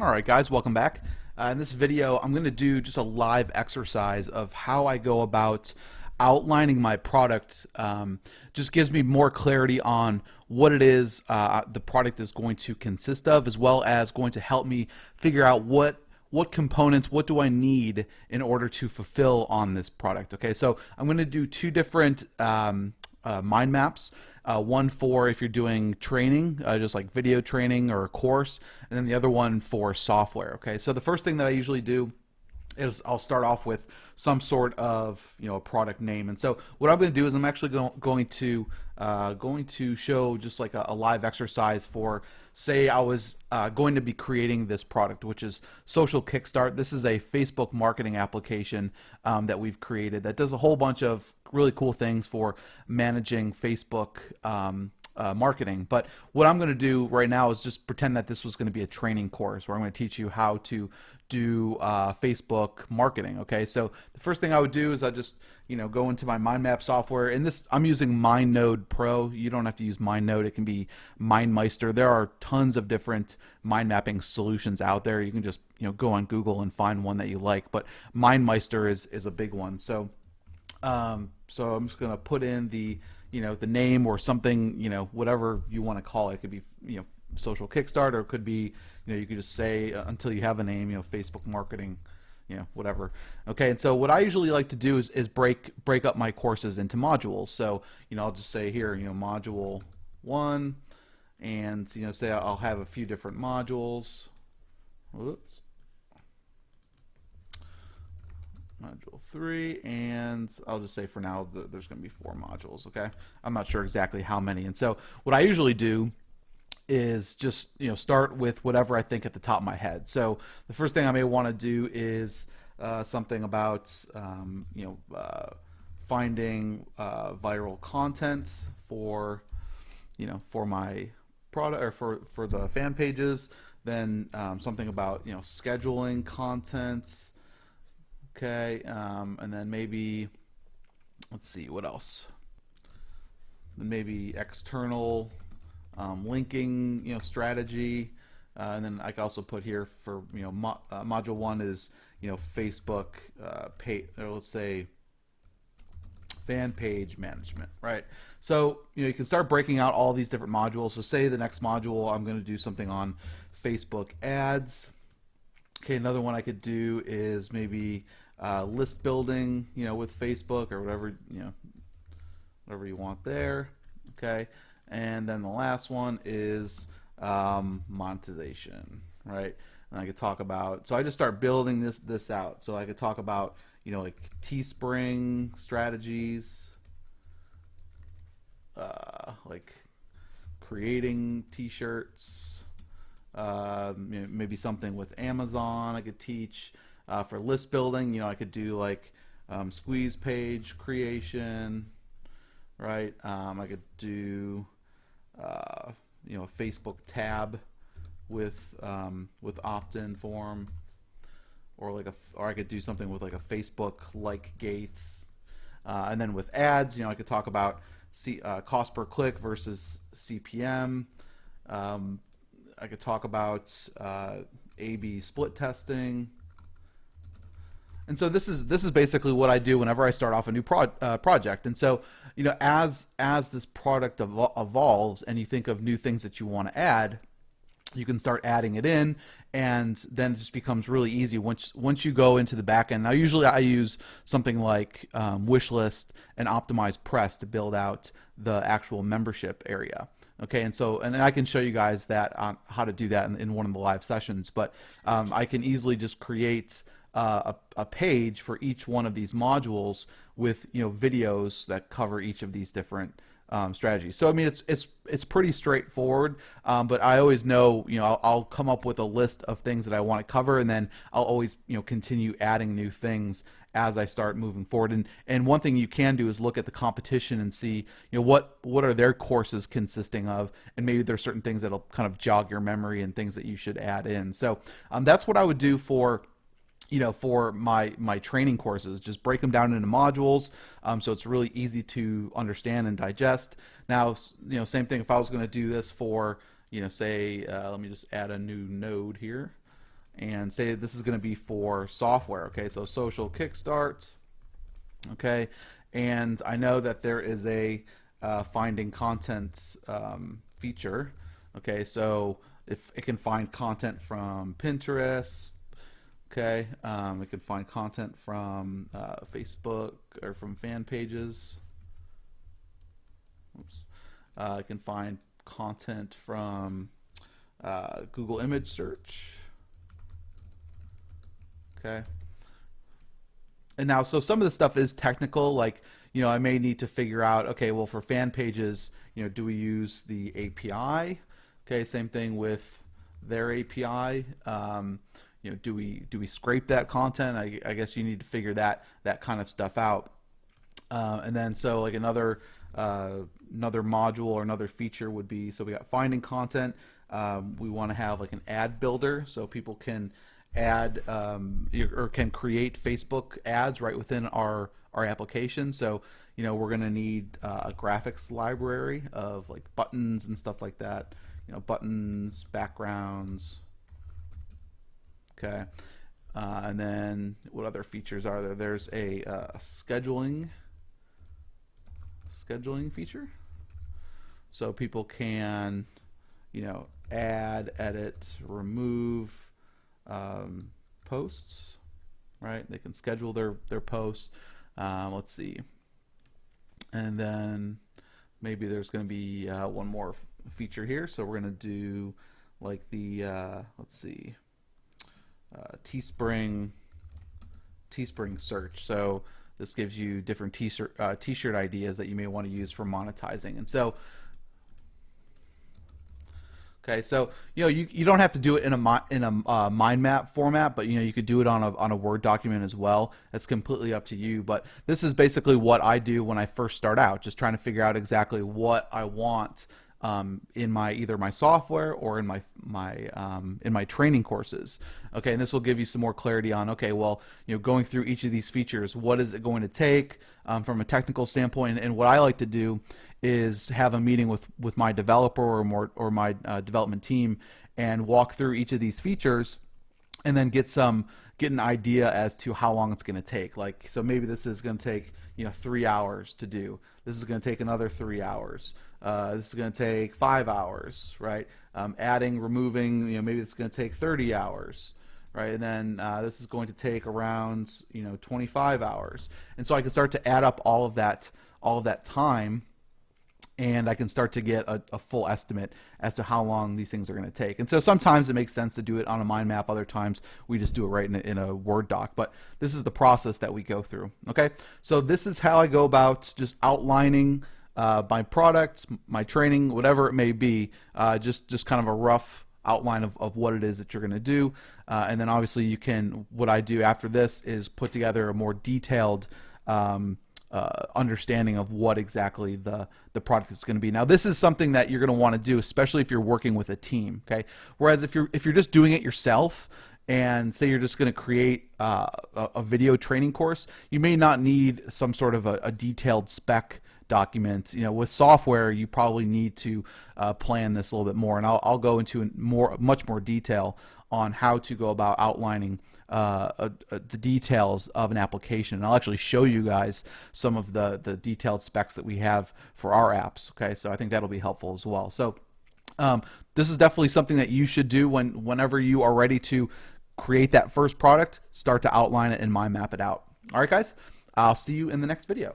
Alright guys, welcome back. In this video I'm going to do just a live exercise of how I go about outlining my product. Just gives me more clarity on what it is the product is going to consist of, as well as going to help me figure out what components, what do I need in order to fulfill on this product. Okay, so I'm going to do two different mind maps. One for if you're doing training, just like video training or a course, and then the other one for software. Okay, so the first thing that I usually do is I'll start off with some sort of a product name. And so what I'm going to do is I'm actually going to show just like a live exercise for, say I was going to be creating this product, which is Social Kickstart. This is a Facebook marketing application that we've created that does a whole bunch of really cool things for managing Facebook marketing. But what I'm going to do right now is just pretend that this was going to be a training course where I'm going to teach you how to do Facebook marketing. Okay, so the first thing I would do is I just go into my mind map software, and this I'm using MindNode Pro. You don't have to use MindNode. It can be MindMeister. There are tons of different mind mapping solutions out there. You can just go on Google and find one that you like, but MindMeister is a big one. So so I'm just going to put in the the name or something, whatever you want to call it. It could be Social Kickstart, or it could be you could just say until you have a name, Facebook marketing, whatever. Okay, and so what I usually like to do is break up my courses into modules. So I'll just say here module 1, and say I'll have a few different modules. Whoops. Module 3, and I'll just say for now there's going to be 4 modules. Okay, I'm not sure exactly how many. And so what I usually do is just start with whatever I think at the top of my head. So the first thing I may want to do is something about finding viral content for for my product, or for the fan pages. Then something about scheduling content. Okay, and then maybe, let's see, what else? Then maybe external linking, strategy, and then I could also put here for module 1 is Facebook page, or let's say fan page management, right? So you can start breaking out all these different modules. So say the next module I'm going to do something on Facebook ads. Okay, another one I could do is maybe list building, with Facebook, or whatever whatever you want there. Okay, and then the last one is monetization, right? And I could talk about, so I just start building this out. So I could talk about like Teespring strategies, like creating t-shirts. Maybe something with Amazon I could teach. For list building, I could do like squeeze page creation, right? I could do a Facebook tab with opt-in form, or I could do something with like a Facebook like gates, and then with ads, I could talk about cost per click versus CPM. I could talk about A/B split testing. And so this is basically what I do whenever I start off a new project. And so as this product evolves, and you think of new things that you want to add, you can start adding it in, and then it just becomes really easy once you go into the back end. Now usually I use something like Wishlist and OptimizePress to build out the actual membership area. Okay, and so I can show you guys that how to do that in one of the live sessions. But I can easily just create a page for each one of these modules with videos that cover each of these different strategies. So I mean it's pretty straightforward, but I always know I'll come up with a list of things that I want to cover, and then I'll always continue adding new things as I start moving forward. And one thing you can do is look at the competition and see what are their courses consisting of, and maybe there's certain things that'll kind of jog your memory and things that you should add in. So that's what I would do for for my training courses. Just break them down into modules, so it's really easy to understand and digest. Now, same thing if I was going to do this for, say, let me just add a new node here. and say this is going to be for software. Okay, so social kickstart. Okay, and I know that there is a finding content feature. Okay, so if it can find content from Pinterest, okay, it can find content from Facebook or from fan pages. Oops. It can find content from Google image search. Okay. And now, so some of the stuff is technical, like, you know, I may need to figure out, okay, well, for fan pages, you know, do we use the API? Okay, same thing with their API. You know, do we scrape that content? I guess you need to figure that kind of stuff out. And then, so like another module or another feature would be, so we got finding content. We want to have like an ad builder, so people can add or can create Facebook ads right within our application. So, you know, we're going to need a graphics library of like buttons and stuff like that. You know, buttons, backgrounds. Okay, and then what other features are there? There's a scheduling feature, so people can, you know, add, edit, remove posts, right? They can schedule their posts. Let's see, and then maybe there's going to be one more feature here. So we're going to do like the let's see, Teespring search. So this gives you different t-shirt ideas that you may want to use for monetizing. And so, okay, so you know, you don't have to do it in a mind map format, but you know, you could do it on a Word document as well. It's completely up to you. But this is basically what I do when I first start out, just trying to figure out exactly what I want in either my software or in my training courses. Okay, and this will give you some more clarity on, okay, well, you know, going through each of these features, what is it going to take from a technical standpoint? And what I like to do is have a meeting with my developer or my development team and walk through each of these features, and then get an idea as to how long it's going to take. Like, so maybe this is going to take, you know, 3 hours to do. This is going to take another 3 hours. This is going to take 5 hours, right? Adding, removing, you know, maybe it's going to take 30 hours, right? And then this is going to take around, you know, 25 hours. And so I can start to add up all of that time, and I can start to get a full estimate as to how long these things are going to take. And so sometimes it makes sense to do it on a mind map. Other times we just do it right in a Word doc. But this is the process that we go through. Okay, so this is how I go about just outlining my product, my training, whatever it may be. Just kind of a rough outline of what it is that you're going to do. And then obviously you can, what I do after this is put together a more detailed understanding of what exactly the product is going to be. Now, this is something that you're going to want to do, especially if you're working with a team. Okay, whereas if you're just doing it yourself, and say you're just going to create a video training course, you may not need some sort of a detailed spec document. You know, with software, you probably need to plan this a little bit more, and I'll go into much more detail on how to go about outlining the details of an application. And I'll actually show you guys some of the detailed specs that we have for our apps. Okay, so I think that'll be helpful as well. So this is definitely something that you should do whenever you are ready to create that first product. Start to outline it and mind map it out. All right, guys, I'll see you in the next video.